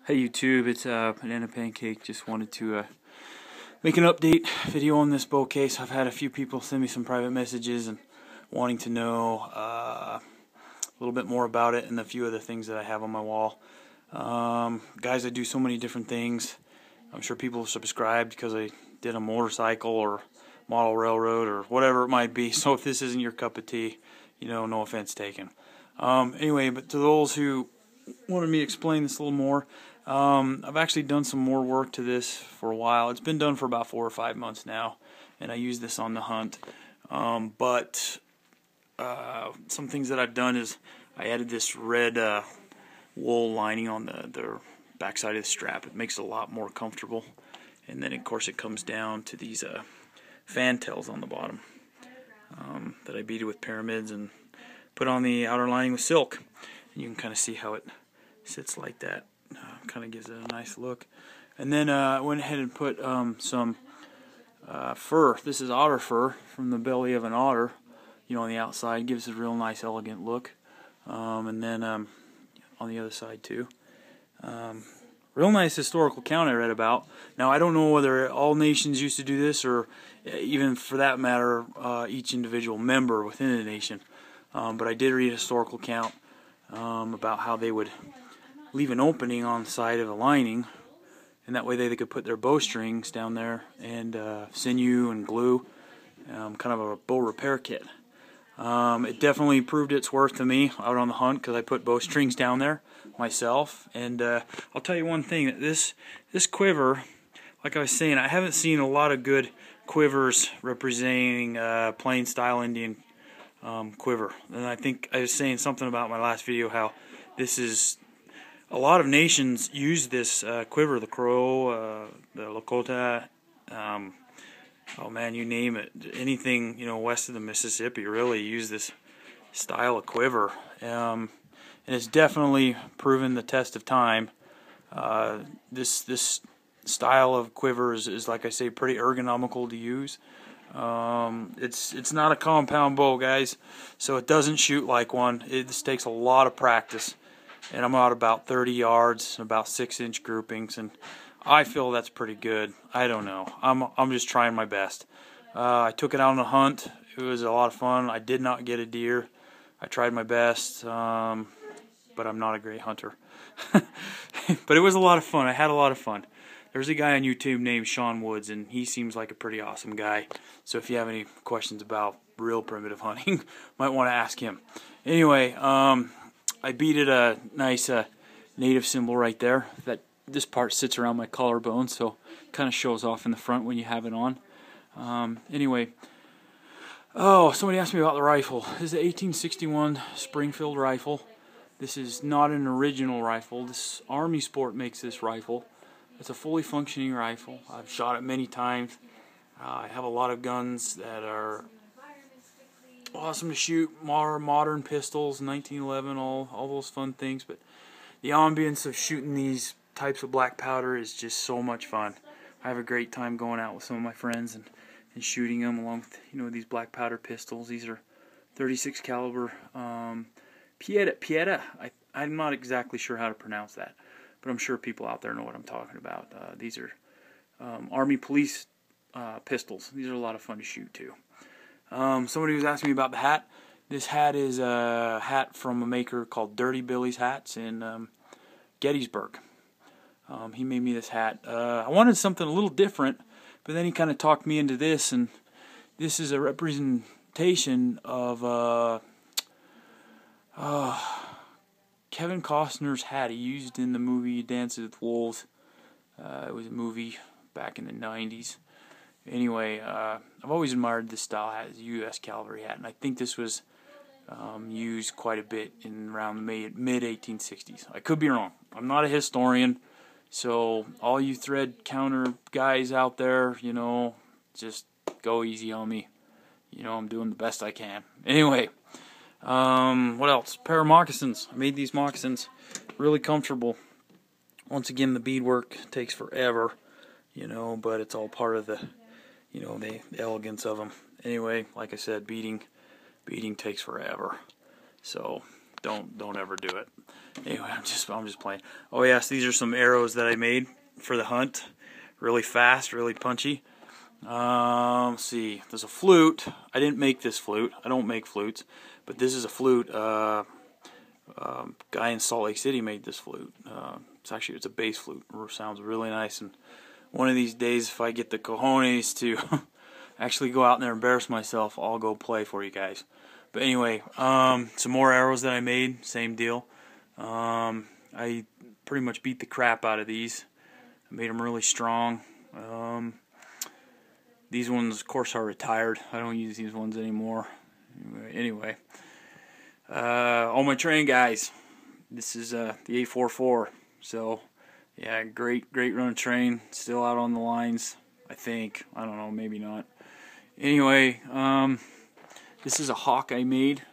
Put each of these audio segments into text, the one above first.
Hey YouTube, it's Banana Pancake. Just wanted to make an update video on this bow case. I've had a few people send me some private messages and wanting to know a little bit more about it and a few other things that I have on my wall. Guys, I do so many different things. I'm sure people subscribed because I did a motorcycle or model railroad or whatever it might be. So if this isn't your cup of tea, no offense taken. Anyway, but to those who wanted me to explain this a little more, I've actually done some more work to this for a while. It's been done for about 4 or 5 months now, and I use this on the hunt. But some things that I've done is I added this red wool lining on the backside of the strap. It makes it a lot more comfortable. And then, of course, it comes down to these fantails on the bottom that I beaded with pyramids and put on the outer lining with silk. And you can kind of see how it sits like that. Kind of gives it a nice look. And then I went ahead and put some fur. This is otter fur from the belly of an otter. On the outside, gives it a real nice, elegant look. And then on the other side too. Real nice historical account I read about. Now I don't know whether all nations used to do this, or even for that matter, each individual member within a nation. But I did read a historical account about how they would leave an opening on the side of the lining, and that way they could put their bowstrings down there and sinew and glue, kind of a bow repair kit. It definitely proved its worth to me out on the hunt because I put bowstrings down there myself. And I'll tell you one thing, that this quiver, like I was saying, I haven't seen a lot of good quivers representing plain style Indian quiver. And I think I was saying something about my last video how this is, a lot of nations use this quiver, the Crow, the Lakota, oh man, you name it. Anything, west of the Mississippi really use this style of quiver. And it's definitely proven the test of time. This style of quiver is, like I say, pretty ergonomical to use. It's not a compound bow, guys, so it doesn't shoot like one. This takes a lot of practice. And I'm out about 30 yards, about 6-inch groupings, and I feel that's pretty good. I don't know. I'm just trying my best. I took it out on a hunt. It was a lot of fun. I did not get a deer. I tried my best, but I'm not a great hunter. But it was a lot of fun. I had a lot of fun. There's a guy on YouTube named Sean Woods, and he seems like a pretty awesome guy. So if you have any questions about real primitive hunting, might want to ask him. Anyway, I beaded a nice native symbol right there. This part sits around my collarbone, so it kind of shows off in the front when you have it on. Anyway, somebody asked me about the rifle. This is an 1861 Springfield rifle. This is not an original rifle. This Army Sport makes this rifle. It's a fully functioning rifle. I've shot it many times. I have a lot of guns that are awesome to shoot, more modern pistols, 1911, all those fun things. But the ambience of shooting these types of black powder is just so much fun. I have a great time going out with some of my friends and shooting them along with these black powder pistols. These are 36 caliber Pieta. I'm not exactly sure how to pronounce that, but I'm sure people out there know what I'm talking about. These are Army police pistols. These are a lot of fun to shoot too. Somebody was asking me about the hat. This hat is a hat from a maker called Dirty Billy's Hats in Gettysburg. He made me this hat. I wanted something a little different, but then he kind of talked me into this, and this is a representation of Kevin Costner's hat he used in the movie Dances with Wolves. It was a movie back in the 90s. Anyway, I've always admired this style hat. It's a U.S. cavalry hat, and I think this was used quite a bit in around the mid-1860s. I could be wrong. I'm not a historian, so all you thread counter guys out there, just go easy on me. I'm doing the best I can. Anyway, what else? A pair of moccasins. I made these moccasins really comfortable. Once again, the beadwork takes forever, but it's all part of the the elegance of them. Anyway, like I said, beading takes forever. So don't ever do it. Anyway, I'm just playing. Oh yes, these are some arrows that I made for the hunt. Really fast, really punchy. Let's see, there's a flute. I didn't make this flute. I don't make flutes, but this is a flute. Guy in Salt Lake City made this flute. It's a bass flute. It sounds really nice. And one of these days, if I get the cojones to actually go out there and embarrass myself, I'll go play for you guys. But anyway, some more arrows that I made. Same deal. I pretty much beat the crap out of these. I made them really strong. These ones, of course, are retired. I don't use these ones anymore. Anyway, all my train guys, this is the 844. So, yeah, great running train. Still out on the lines, I think. I don't know, maybe not. Anyway, this is a hawk I made.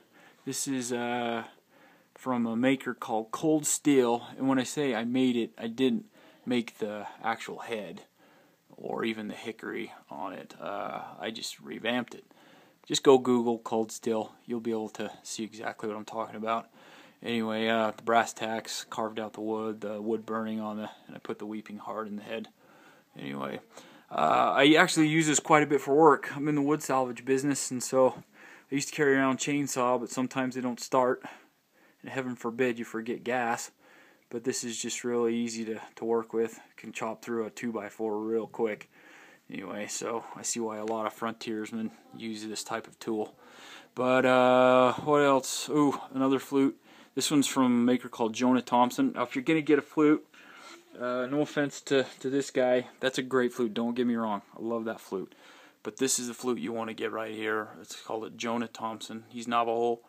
This is from a maker called Cold Steel. And when I say I made it, I didn't make the actual head or even the hickory on it. I just revamped it. Just go Google Cold Steel. You'll be able to see exactly what I'm talking about. Anyway, the brass tacks, carved out the wood burning on and I put the weeping heart in the head. Anyway, I actually use this quite a bit for work. I'm in the wood salvage business, and so I used to carry around a chainsaw, but sometimes they don't start. And heaven forbid you forget gas. But this is just really easy to work with. Can chop through a 2x4 real quick. Anyway, so I see why a lot of frontiersmen use this type of tool. But what else? Ooh, another flute. This one's from a maker called Jonah Thompson. Now, if you're going to get a flute, no offense to this guy, that's a great flute, don't get me wrong. I love that flute. But this is the flute you want to get right here. It's called Jonah Thompson. He's Navajo,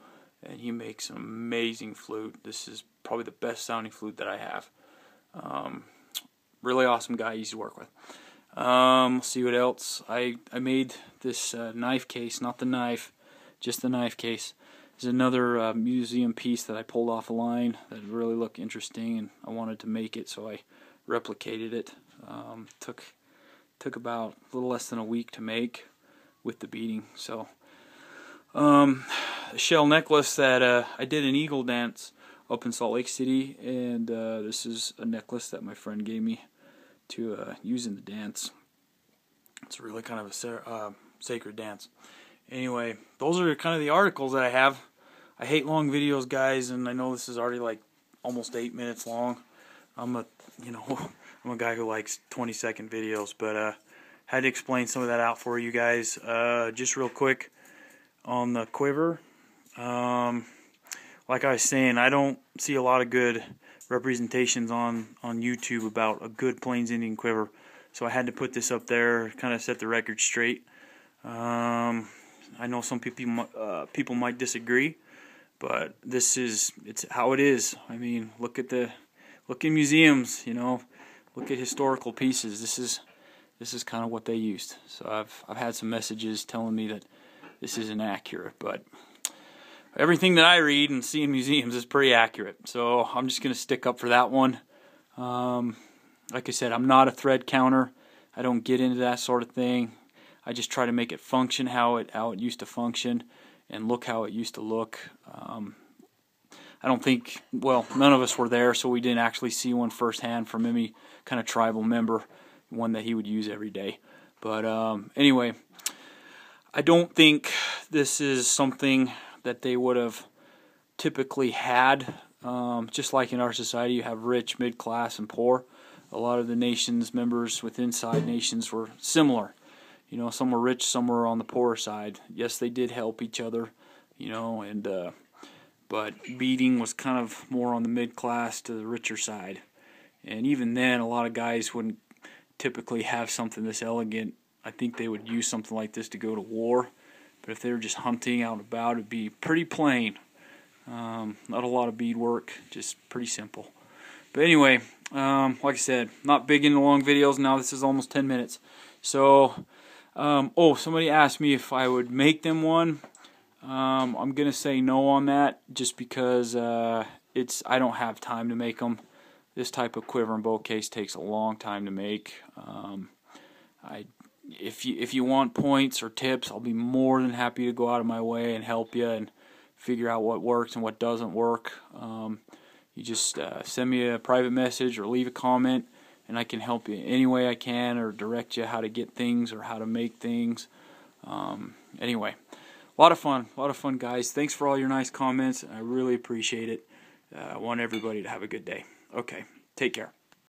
and he makes an amazing flute. This is probably the best sounding flute that I have. Really awesome guy, easy to work with. Let's see what else. I made this knife case, not the knife, just the knife case. There's another museum piece that I pulled off a line that really looked interesting, and I wanted to make it, so I replicated it. Took about a little less than a week to make with the beading. So, a shell necklace that I did an eagle dance up in Salt Lake City, and this is a necklace that my friend gave me to use in the dance. It's really kind of a sacred dance. Anyway, those are kind of the articles that I have. I hate long videos, guys, and I know this is already like almost 8 minutes long. I'm a guy who likes 20-second videos, but had to explain some of that out for you guys. Just real quick on the quiver. Like I was saying, I don't see a lot of good representations on YouTube about a good Plains Indian quiver, so I had to put this up there, kind of set the record straight. I know some people might disagree, but it's how it is. I mean, look in museums, look at historical pieces. This is kind of what they used. So I've had some messages telling me that this isn't accurate, but everything that I read and see in museums is pretty accurate. So I'm just going to stick up for that one. Like I said, I'm not a thread counter. I don't get into that sort of thing. I just try to make it function how it used to function and look how it used to look. I don't think, well, none of us were there, so we didn't actually see one firsthand from any kind of tribal member, one that he would use every day. But anyway, I don't think this is something that they would have typically had. Just like in our society, you have rich, mid-class, and poor. A lot of the nations, members with inside nations were similar. Some were rich, some were on the poorer side. Yes, they did help each other, but beading was kind of more on the mid-class to the richer side. And even then, a lot of guys wouldn't typically have something this elegant. I think they would use something like this to go to war. But if they were just hunting out and about, it'd be pretty plain. Not a lot of beadwork, just pretty simple. But anyway, like I said, not big into long videos. Now this is almost 10 minutes. So, somebody asked me if I would make them one. I'm going to say no on that, just because I don't have time to make them. This type of quiver and bow case takes a long time to make. If you want points or tips, I'll be more than happy to go out of my way and help you and figure out what works and what doesn't work. You just send me a private message or leave a comment, and I can help you any way I can, or direct you how to get things or how to make things. Anyway, a lot of fun, guys. Thanks for all your nice comments. I really appreciate it. I want everybody to have a good day. Okay, take care.